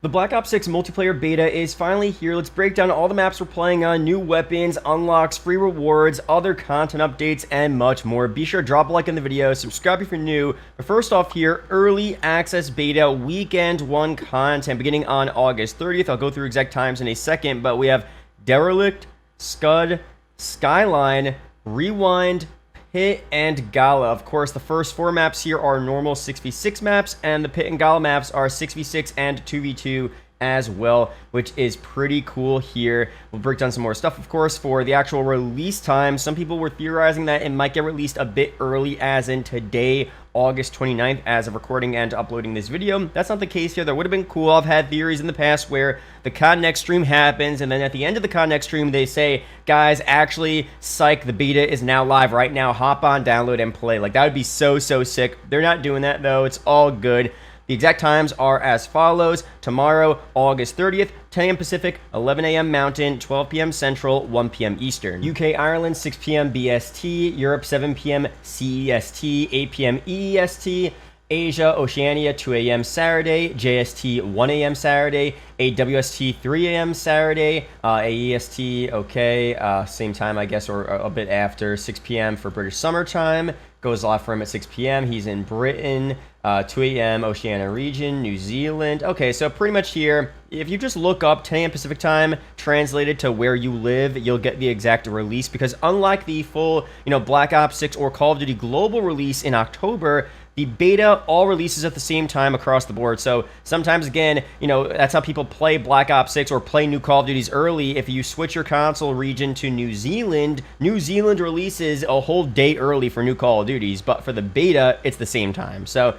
The Black Ops 6 multiplayer beta is finally here. Let's break down all the maps we're playing on, new weapons, unlocks, free rewards, other content updates, and much more. Be sure to drop a like in the video, subscribe if you're new. But first off here, early access beta weekend 1 content beginning on August 30th. I'll go through exact times in a second, but we have Derelict, Scud, Skyline, Rewind, Pit, and Gala. Of course, the first 4 maps here are normal 6v6 maps, and the Pit and Gala maps are 6v6 and 2v2 as well, which is pretty cool here. We'll break down some more stuff, of course, for the actual release time. Some people were theorizing that it might get released a bit early, as in today, August 29th, as of recording and uploading this video. That's not the case here. That would have been cool. I've had theories in the past where the COD Next stream happens, and then at the end of the COD Next stream, they say, guys, actually, psych, the beta is now live right now. Hop on, download, and play. Like, that would be so sick. They're not doing that, though. It's all good. The exact times are as follows. Tomorrow, August 30th, 10 a.m. Pacific, 11 a.m. Mountain, 12 p.m. Central, 1 p.m. Eastern. UK, Ireland, 6 p.m. BST. Europe, 7 p.m. CEST, 8 p.m. EEST. Asia, Oceania, 2 a.m. Saturday, JST, 1 a.m. Saturday, AWST, 3 a.m. Saturday, AEST, okay, same time, I guess, or a bit after, 6 p.m. for British summertime. Goes live for him at 6 p.m. He's in Britain, 2 a.m. Oceania region, New Zealand. Okay, so pretty much here, if you just look up 10 a.m. Pacific time, translated to where you live, you'll get the exact release, because unlike the full, Black Ops 6 or Call of Duty global release in October, the beta all releases at the same time across the board. So sometimes, again, that's how people play Black Ops 6 or play new Call of Duties early. If you switch your console region to New Zealand releases a whole day early for new Call of Duties, but for the beta, it's the same time. So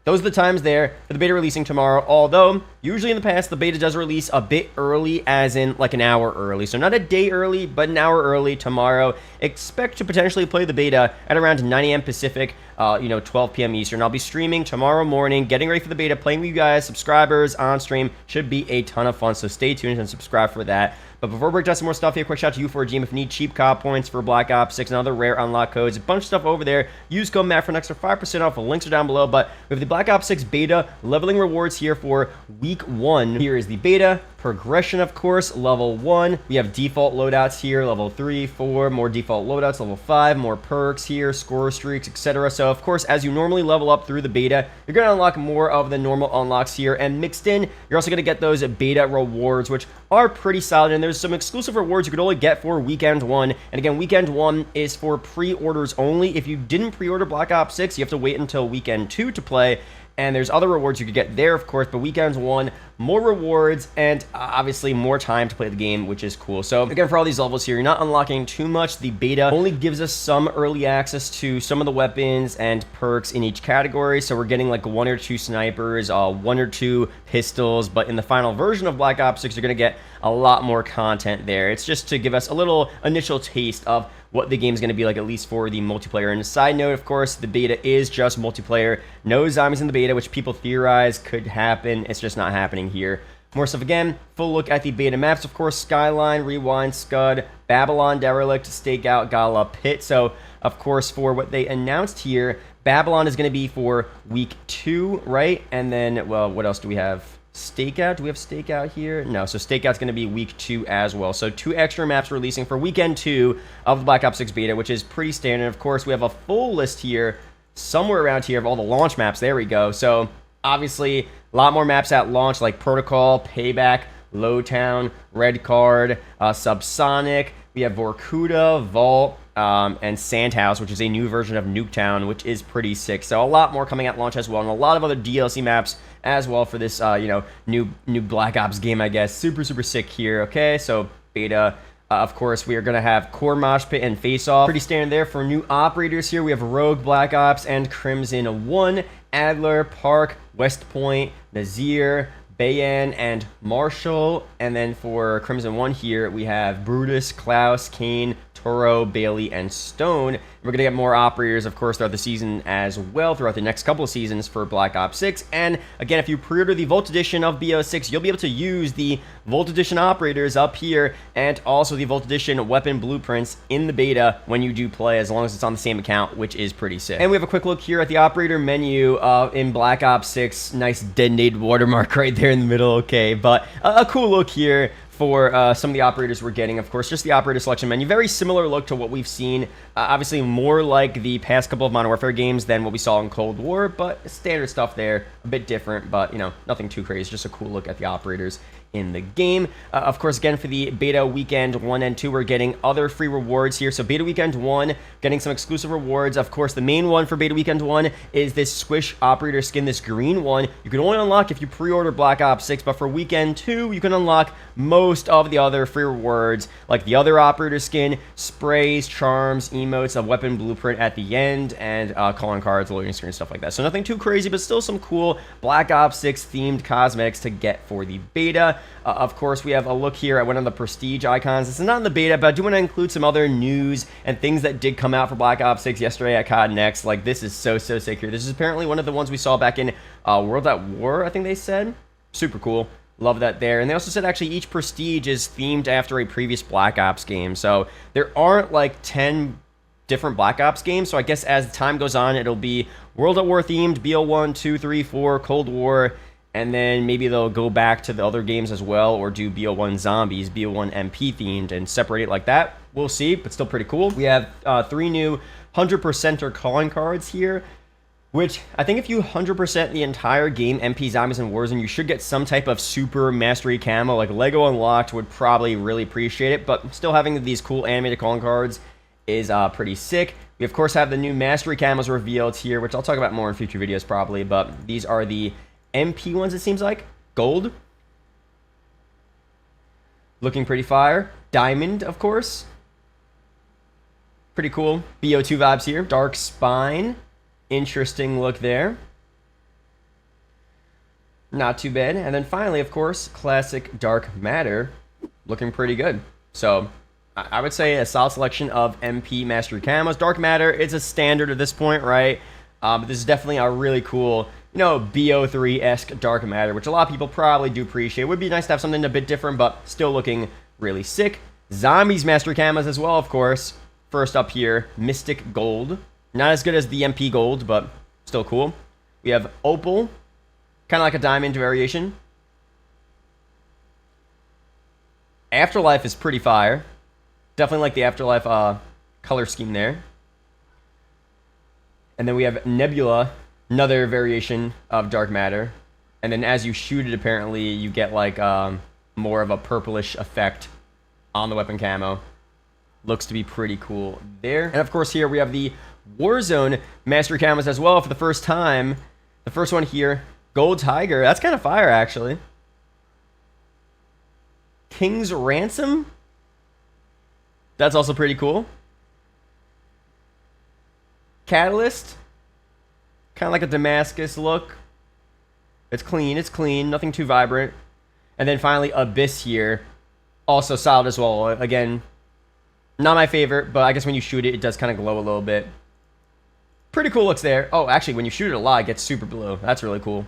those are the times there for the beta releasing tomorrow, although usually in the past, the beta does release a bit early, as in like an hour early. So not a day early, but an hour early tomorrow. Expect to potentially play the beta at around 9 a.m. Pacific, 12 p.m. Eastern. I'll be streaming tomorrow morning, getting ready for the beta, playing with you guys, subscribers on stream. Should be a ton of fun, so stay tuned and subscribe for that. But before we break down some more stuff here, quick shout out to U4GM. If you need cheap COD points for Black Ops 6 and other rare unlock codes, a bunch of stuff over there. Use code MAT for an extra 5% off. The links are down below. But we have the Black Ops 6 beta leveling rewards here for week 1. Here is the beta progression, of course. Level 1, we have default loadouts here. Level 3, 4, more default loadouts. Level 5, more perks here, score streaks, etc. So, of course, as you normally level up through the beta, you're going to unlock more of the normal unlocks here. And mixed in, you're also going to get those beta rewards, which are pretty solid. And there's some exclusive rewards you could only get for Weekend 1. And again, Weekend 1 is for pre-orders only. If you didn't pre-order Black Ops 6, you have to wait until Weekend 2 to play. And there's other rewards you could get there, of course, but Weekend 1, more rewards, and obviously more time to play the game, which is cool. So again, for all these levels here, you're not unlocking too much. The beta only gives us some early access to some of the weapons and perks in each category. So we're getting like 1 or 2 snipers, 1 or 2 pistols, but in the final version of Black Ops 6, you're going to get a lot more content there. It's just to give us a little initial taste of what the game's going to be like, at least for the multiplayer. And a side note, of course, the beta is just multiplayer. No zombies in the beta, which people theorize could happen. It's just not happening here. More stuff again, full look at the beta maps, of course, Skyline, Rewind, Scud, Babylon, Derelict, Stakeout, Gala, Pit. So, of course, for what they announced here, Babylon is going to be for week 2, right? And then, well, what else do we have? Stakeout? Do we have Stakeout here? No, so Stakeout's going to be week 2 as well. So 2 extra maps releasing for weekend 2 of the Black Ops 6 beta, which is pretty standard. Of course, we have a full list here, somewhere around here, of all the launch maps. There we go. So obviously, a lot more maps at launch, like Protocol, Payback, Lowtown, Red Card, Subsonic. We have Vorkuta, Vault, and Sandhouse, which is a new version of Nuketown, which is pretty sick. So a lot more coming at launch as well, and a lot of other DLC maps as well for this, new Black Ops game, I guess. Super sick here, okay? So beta. Of course, we are going to have Core Mosh Pit and Face Off. Pretty standard there. For new operators here, we have Rogue, Black Ops, and Crimson 1, Adler, Park, West Point, Nazir, Bayan, and Marshall. And then for Crimson 1 here, we have Brutus, Klaus, Kane, Toro, Bailey, and Stone. We're going to get more operators, of course, throughout the season as well, throughout the next couple of seasons for Black Ops 6. And again, if you pre-order the Vault Edition of BO6, you'll be able to use the Vault Edition operators up here and also the Vault Edition weapon blueprints in the beta when you do play, as long as it's on the same account, which is pretty sick. And we have a quick look here at the operator menu in Black Ops 6. Nice detonated watermark right there. there in the middle. Okay, but a cool look here for some of the operators we're getting. Of course, just the operator selection menu. Very similar look to what we've seen. Obviously, more like the past couple of Modern Warfare games than what we saw in Cold War, but standard stuff there. A bit different, but, you know, nothing too crazy. Just a cool look at the operators in the game. Of course, again, for the beta weekend 1 and 2, we're getting other free rewards here. So beta weekend 1, getting some exclusive rewards. Of course, the main one for beta weekend 1 is this Squish operator skin, this green one. You can only unlock if you pre-order Black Ops 6, but for weekend 2, you can unlock most of the other free rewards, like the other operator skin, sprays, charms, emotes, a weapon blueprint at the end, and calling cards, loading screen, stuff like that. So nothing too crazy, but still some cool Black Ops 6 themed cosmetics to get for the beta. Of course, we have a look here. I went on the prestige icons. This is not in the beta, but I do want to include some other news and things that did come out for Black Ops 6 yesterday at COD Next. Like, this is so sick here. This is apparently one of the ones we saw back in World at War, I think they said. Super cool. Love that there. And they also said actually each prestige is themed after a previous Black Ops game. So there aren't like 10 different Black Ops games. So I guess as time goes on, it'll be World at War themed, BO1, 2, 3, 4, Cold War, and then maybe they'll go back to the other games as well, or do BO1 Zombies, BO1 MP themed, and separate it like that. We'll see, but still pretty cool. We have 3 new 100%er calling cards here, which I think if you 100% the entire game, MP, Zombies, and Warzone, you should get some type of super mastery camo. Like Lego Unlocked would probably really appreciate it, but still having these cool animated calling cards is pretty sick. We, of course, have the new mastery camos revealed here, which I'll talk about more in future videos probably, but these are the MP ones, it seems like. Gold. Looking pretty fire. Diamond, of course. Pretty cool. BO2 vibes here. Dark Spine. Interesting look there. Not too bad. And then finally, of course, classic Dark Matter. Looking pretty good. So I would say a solid selection of MP Mastery Camos. Dark Matter, it's a standard at this point, right? But this is definitely a really cool, you know, BO3-esque Dark Matter, which a lot of people probably do appreciate. It would be nice to have something a bit different, but still looking really sick. Zombies Mastery Camos as well, of course. First up here, Mystic Gold. Not as good as the MP Gold, but still cool. We have Opal, kind of like a diamond variation. Afterlife is pretty fire. Definitely like the Afterlife color scheme there. And then we have Nebula, another variation of Dark Matter. And then as you shoot it, apparently, you get like more of a purplish effect on the weapon camo. Looks to be pretty cool there. And of course, here we have the Warzone Mastery Camos as well for the first time. The first one here, Gold Tiger. That's kind of fire, actually. King's Ransom. That's also pretty cool. Catalyst. Kind of like a Damascus look. It's clean, nothing too vibrant. And then finally, Abyss here. Also solid as well. Again, not my favorite, but I guess when you shoot it, it does kind of glow a little bit. Pretty cool looks there. Oh, actually, when you shoot it a lot, it gets super blue. That's really cool.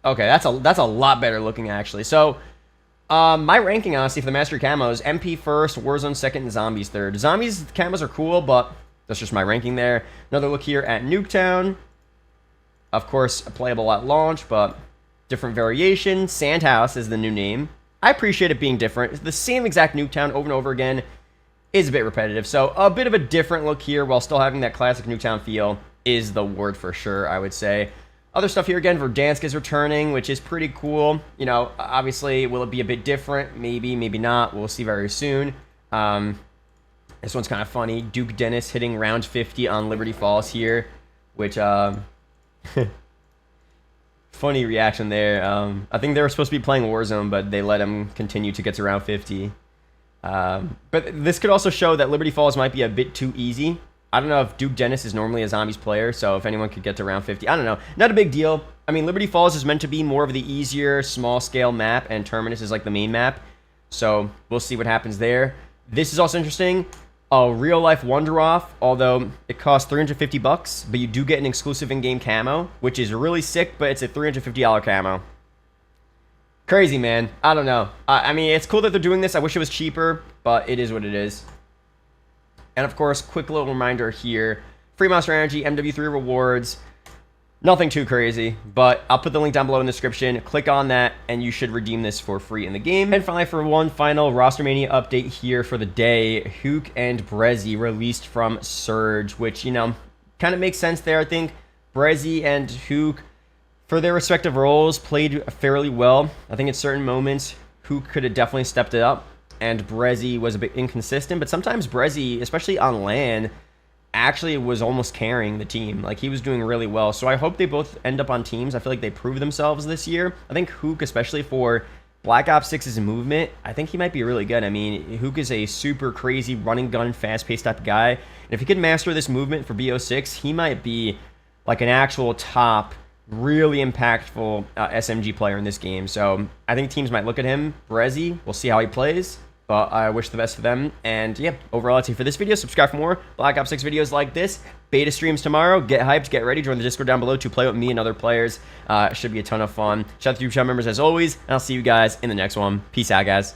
Okay, that's a lot better looking, actually. So, my ranking, honestly, for the Mastery Camos, MP first, Warzone second, and Zombies third. Zombies camos are cool, but that's just my ranking there. Another look here at Nuketown. Of course, playable at launch, but different variation. Sandhouse is the new name. I appreciate it being different. It's the same exact Nuketown over and over again is a bit repetitive. So a bit of a different look here while still having that classic Nuketown feel is the word for sure, I would say. Other stuff here again, Verdansk is returning, which is pretty cool. You know, obviously, will it be a bit different? Maybe, maybe not. We'll see very soon. This one's kind of funny. Duke Dennis hitting round 50 on Liberty Falls here, which, funny reaction there. I think they were supposed to be playing Warzone, but they let him continue to get to round 50. But this could also show that Liberty Falls might be a bit too easy. I don't know if Duke Dennis is normally a Zombies player, so if anyone could get to round 50, I don't know. Not a big deal. I mean, Liberty Falls is meant to be more of the easier, small-scale map, and Terminus is like the main map. So we'll see what happens there. This is also interesting. A real-life Wonder-Off, although it costs $350, but you do get an exclusive in-game camo, which is really sick, but it's a $350 camo. Crazy, man. I don't know. I mean, it's cool that they're doing this. I wish it was cheaper, but it is what it is. And of course, quick little reminder here. Free Monster Energy, MW3 rewards. Nothing too crazy, but I'll put the link down below in the description. Click on that, and you should redeem this for free in the game. And finally, for one final Roster Mania update here for the day, Hook and Brezzy released from Surge, which, you know, kind of makes sense there. I think Brezzy and Hook, for their respective roles, played fairly well. I think at certain moments, Hook could have definitely stepped it up, and Brezzy was a bit inconsistent, but sometimes Brezzy, especially on LAN, actually was almost carrying the team. Like, he was doing really well. So I hope they both end up on teams. I feel like they proved themselves this year. I think Hook, especially for Black Ops 6's movement, I think he might be really good. I mean, Hook is a super crazy running gun, fast-paced type of guy. And if he can master this movement for BO6, he might be like an actual top, really impactful SMG player in this game. So I think teams might look at him. Brezzy, we'll see how he plays. But I wish the best for them. And yeah, overall, that's it for this video. Subscribe for more Black Ops 6 videos like this. Beta streams tomorrow. Get hyped, get ready. Join the Discord down below to play with me and other players. It should be a ton of fun. Shout out to YouTube channel members as always. And I'll see you guys in the next one. Peace out, guys.